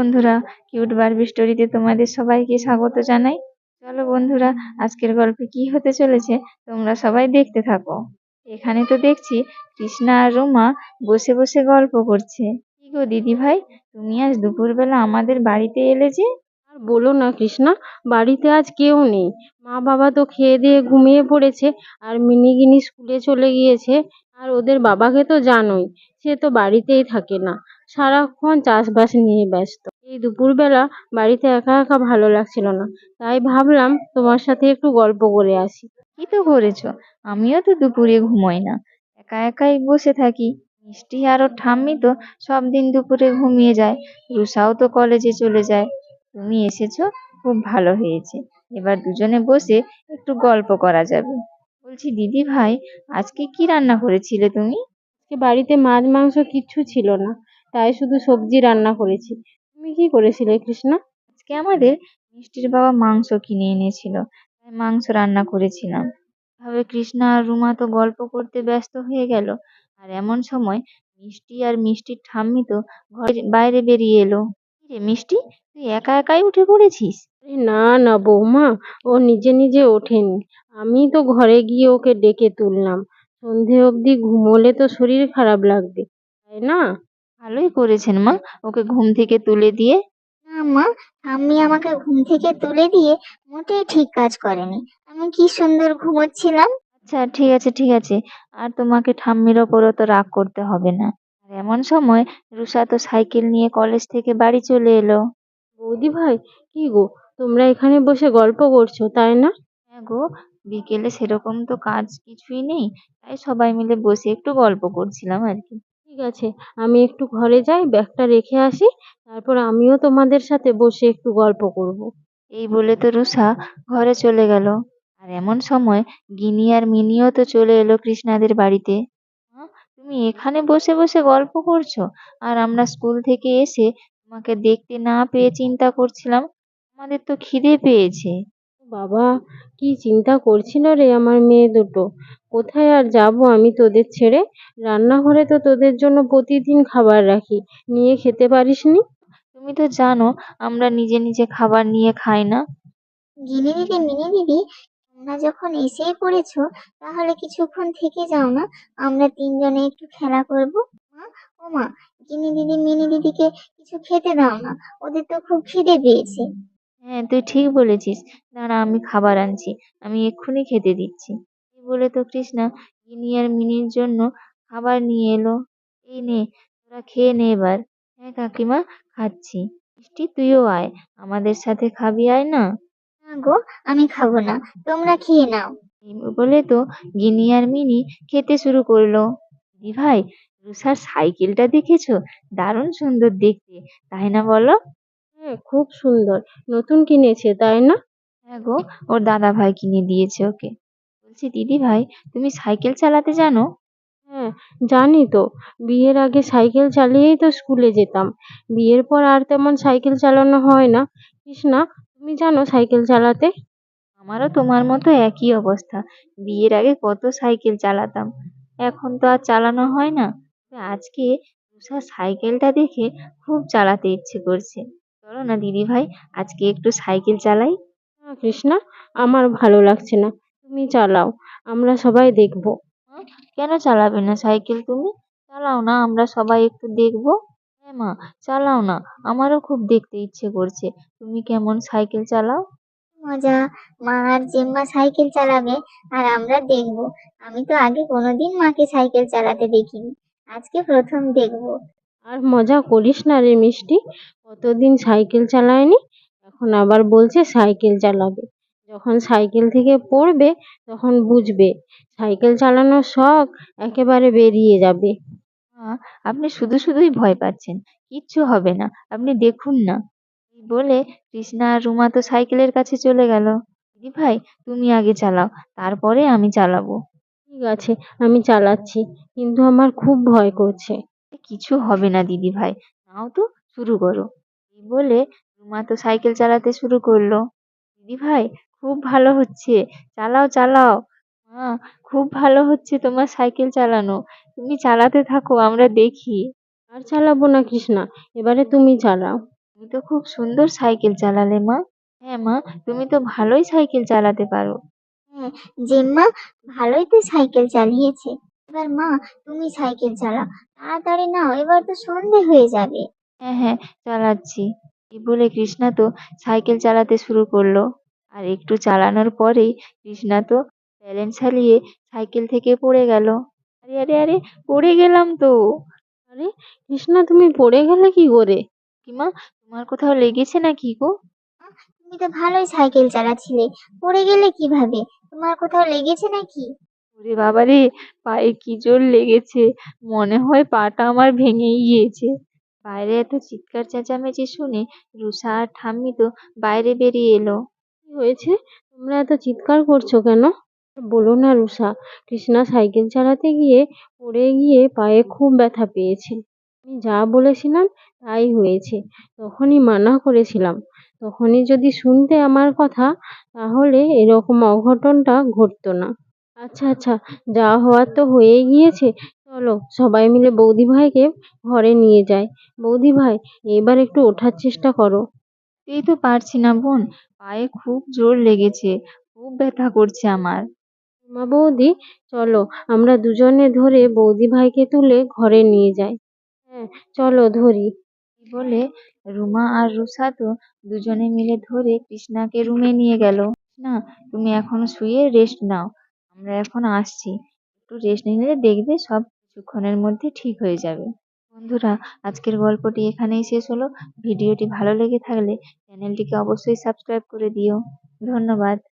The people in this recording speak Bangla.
বন্ধুরা, কিউট বারবি স্টোরিতে তোমাদের সবাইকে স্বাগত জানাই। চলো বন্ধুরা, আজকের গল্পে কি হতে চলেছে তোমরা সবাই দেখতে থাকো। এখানে তো দেখছি কৃষ্ণা আর রুমা বসে বসে গল্প করছে। কি গো দিদি ভাই, তুমি আজ দুপুরবেলা আমাদের বাড়িতে এলে যে? আর বলো না কৃষ্ণা, বাড়িতে আজ কেউ নেই। মা বাবা তো খেয়ে দিয়ে ঘুমিয়ে পড়েছে, আর মিনিগিনি স্কুলে চলে গিয়েছে। আর ওদের বাবাকে তো জানোই, সে তো বাড়িতেই থাকে না, সারাক্ষণ চাষবাস নিয়ে ব্যস্ত। এই দুপুরবেলা বাড়িতে একা একা ভালো লাগছিল না, তাই ভাবলাম তোমার সাথে একটু গল্প করে আসি। কি তো করেছো? আমিও তো দুপুরে ঘুমোই না, একা একাই বসে থাকি। মিষ্টি আর ওর ঠাম্মি তো সব দিন দুপুরে ঘুমিয়ে যায়। রুষাও তো কলেজে চলে যায়। তুমি এসেছো, খুব ভালো হয়েছে। এবার দুজনে বসে একটু গল্প করা যাবে। বলছি দিদি ভাই, আজকে কি রান্না করেছিলে তুমি? আজকে বাড়িতে মাছ মাংস কিচ্ছু ছিল না, তাই শুধু সবজি রান্না করেছি। তুমি কি করেছিলে কৃষ্ণা? আজকে আমাদের মিষ্টির বাবা মাংস কিনে এনেছিল, তাই মাংস রান্না করেছিলাম। ভাবে কৃষ্ণা আর রুমা তো গল্প করতে ব্যস্ত হয়ে গেল। আর এমন সময় মিষ্টি আর মিষ্টির ঠাম্মি তো ঘরের বাইরে বেরিয়ে এলো। কি রে মিষ্টি, তুই একা একাই উঠে পড়েছিস? আরে না না বৌমা, ও নিজে নিজে ওঠেনি। আমি তো ঘরে গিয়ে ওকে ডেকে তুললাম। সন্ধে অবধি ঘুমোলে তো শরীর খারাপ লাগবে, তাই না? ভালোই করেছেন মা, ওকে ঘুম থেকে তুলে দিয়ে। না মা, ঠাম্মি আমাকে ঘুম থেকে তুলে দিয়ে মোটেই ঠিক কাজ করেনি। আমি কি সুন্দর ঘুমোচ্ছিলাম। আচ্ছা ঠিক আছে ঠিক আছে, আর তোমাকে ঠাম্মির ওপরও তো রাগ করতে হবে না। আর এমন সময় রুষা তো সাইকেল নিয়ে কলেজ থেকে বাড়ি চলে এলো। বৌদি ভাই, কি গো, তোমরা এখানে বসে গল্প করছো তাই না? হ্যাঁ গো, বিকেলে সেরকম তো কাজ কিছুই নেই, তাই সবাই মিলে বসে একটু গল্প করছিলাম আর কি। ঠিক আছে, আমি একটু ঘরে যাই, ব্যাগটা রেখে আসি, তারপর আমিও তোমাদের সাথে বসে একটু গল্প করব। এই বলে তো রুষা ঘরে চলে গেল। আর এমন সময় গিনি আর মিনিও তো চলে এলো কৃষ্ণাদের বাড়িতে। মা, তুমি এখানে বসে বসে গল্প করছো, আর আমরা স্কুল থেকে এসে তোমাকে দেখতে না পেয়ে চিন্তা করছিলাম। আমাদের তো খিদে পেয়েছে। বাবা, কি চিন্তা করছিল রে আমার মেয়ে দুটো। কোথায় আর যাব আমি তোদের ছেড়ে? রান্নাঘরে তো তোদের জন্য প্রতিদিন খাবার রাখি, নিয়ে খেতে পারিসনি। তুমি তো জানো আমরা নিজে নিজে খাবার নিয়ে খাই না। গিনি দিদি, মিনি দিদি, তোমরা যখন এসেই পড়েছো, তাহলে কিছুক্ষণ থেকে যাও না, আমরা তিনজনে একটু খেলা করব। মা, ও মা, গিনি দিদি মিনি দিদিকে কিছু খেতে দাও না, ওদের তো খুব খিদে পেয়েছে। হ্যাঁ তুই ঠিক বলেছিস, দাঁড়া আমি খাবার আনছি, আমি এক্ষুনি খেতে দিচ্ছি। এই বলে তো কৃষ্ণা গিনি আর মিনির জন্য খাবার নিয়ে এলো। এই নে, তোরা খেয়ে নে এবার। হ্যাঁ কাকিমা, খাচ্ছি। মিষ্টি তুইও আয়, আমাদের সাথে খাবি, আয় না। না গো, আমি খাবো না, তোমরা খেয়ে নাও। এই বলে তো গিনি আর মিনি খেতে শুরু করলো। দিদি ভাই, রুষার সাইকেলটা দেখেছো? দারুণ সুন্দর দেখতে, তাই না বলো? হ্যাঁ, খুব সুন্দর, নতুন কিনেছে তাই না? হ্যাঁ গো, ওর দাদা ভাই কিনে দিয়েছে ওকে। বলছি দিদি ভাই, তুমি সাইকেল চালাতে জানো? হ্যাঁ, জানি তো। বিয়ের আগে সাইকেল চালিয়েই তো স্কুলে যেতাম। বিয়ের পর আর তেমন সাইকেল চালানো হয় না। কৃষ্ণা, তুমি জানো সাইকেল চালাতে? আমারও তোমার মতো একই অবস্থা। বিয়ের আগে কত সাইকেল চালাতাম, এখন তো আর চালানো হয় না। তবে আজকে রুষার সাইকেলটা দেখে খুব চালাতে ইচ্ছে করছে। চলো না দিদি ভাই, আজকে একটু সাইকেল চালাই। না কৃষ্ণা, আমার ভালো লাগছে না, তুমি চালাও, আমরা সবাই দেখবো। হুম, কেন চালাবে না সাইকেল তুমি? চালাও না, আমরা সবাই একটু দেখবো। হ্যাঁ মা, চালাও না, আমারও খুব দেখতে ইচ্ছে করছে তুমি কেমন সাইকেল চালাও। মজা, মা আর জেম্মা সাইকেল চালাবে আর আমরা দেখবো। আমি তো আগে কোনোদিন মাকে সাইকেল চালাতে দেখিনি, আজকে প্রথম দেখবো। আর মজা করিস না রে মিষ্টি, কতদিন সাইকেল চালায়নি, এখন আবার বলছে সাইকেল চালাবে। যখন সাইকেল থেকে পড়বে তখন বুঝবে সাইকেল চালানোর শখ একেবারে বেরিয়ে যাবে। মা, আপনি শুধু শুধুই ভয় পাচ্ছেন, কিচ্ছু হবে না, আপনি দেখুন না। এই বলে কৃষ্ণা আর রুমা তো সাইকেলের কাছে চলে গেল। দিদি ভাই, তুমি আগে চালাও, তারপরে আমি চালাবো। ঠিক আছে, আমি চালাচ্ছি, কিন্তু আমার খুব ভয় করছে। কিছু হবে না দিদি ভাই, নাও তো, শুরু করো। এই বলে রুমা তো সাইকেল চালাতে শুরু করলো। দিদি ভাই, খুব ভালো হচ্ছে, চালাও চালাও। মা, খুব ভালো হচ্ছে তোমার সাইকেল চালানো, তুমি চালাতে থাকো, আমরা দেখি। আর চালাবো না কৃষ্ণা, এবারে তুমি চালাও। তুমি তো খুব সুন্দর সাইকেল চালালে মা। হ্যাঁ মা, তুমি তো ভালোই সাইকেল চালাতে পারো। হ্যাঁ, জেম্মা ভালোই তো সাইকেল চালিয়েছে। এবার মা, তুমি সাইকেল চালাও। তাড়াতাড়ি নাও, এবার তো সন্ধে হয়ে যাবে। হ্যাঁ হ্যাঁ, চালাচ্ছি। এই বলে কৃষ্ণা তো সাইকেল চালাতে শুরু করলো। আর একটু চালানোর পরেই কৃষ্ণা তো ব্যালেন্স হারিয়ে সাইকেল থেকে পড়ে গেল। আরে আরে আরে, পড়ে গেলাম তো। আরে কৃষ্ণা, তুমি পড়ে গেলে কি করে? কিমা, তোমার কোথাও লেগেছে নাকি গো? তুমি তো ভালোই সাইকেল চালাচ্ছিলে, পড়ে গেলে কিভাবে? তোমার কোথাও লেগেছে নাকি? ওরে বাবারে, পায়ে কি জোর লেগেছে! মনে হয় পাটা আমার ভেঙেই গিয়েছে। বাইরে এত চিৎকার চেঁচামেচি শুনে রুষা আর ঠাম্মি তো বাইরে বেরিয়ে এলো। কি হয়েছে? তোমরা এত চিৎকার করছো কেন? বলো না রুষা, কৃষ্ণা সাইকেল চালাতে গিয়ে পড়ে গিয়ে পায়ে খুব ব্যথা পেয়েছে। আমি যা বলেছিলাম তাই হয়েছে। তখনই মানা করেছিলাম। তখনই যদি শুনতে আমার কথা, তাহলে এরকম অঘটনটা ঘটতো না। আচ্ছা আচ্ছা, যা হওয়ার তো হয়েই গিয়েছে। চলো সবাই মিলে বৌদি ভাইকে ঘরে নিয়ে যাই। বৌদি ভাই, এবার একটু ওঠার চেষ্টা করো। এই তো পারছি না বোন, পায়ে খুব জোর লেগেছে, খুব ব্যথা করছে আমার। মা বৌদি, চলো আমরা দুজনে ধরে বৌদি ভাইকে তুলে ঘরে নিয়ে যাই। হ্যাঁ, চলো ধরি। এই বলে রুমা আর রুষা তো দুজনে মিলে ধরে কৃষ্ণাকে রুমে নিয়ে গেল। না, তুমি এখনো শুয়ে রেস্ট নাও, আমরা এখন আসছি। একটু রেস্ট নিলে দেখবে সব কিছুক্ষণের মধ্যে ঠিক হয়ে যাবে। বন্ধুরা, আজকের গল্পটি এখানেই শেষ হলো। ভিডিওটি ভালো লেগে থাকলে চ্যানেলটিকে অবশ্যই সাবস্ক্রাইব করে দিও। ধন্যবাদ।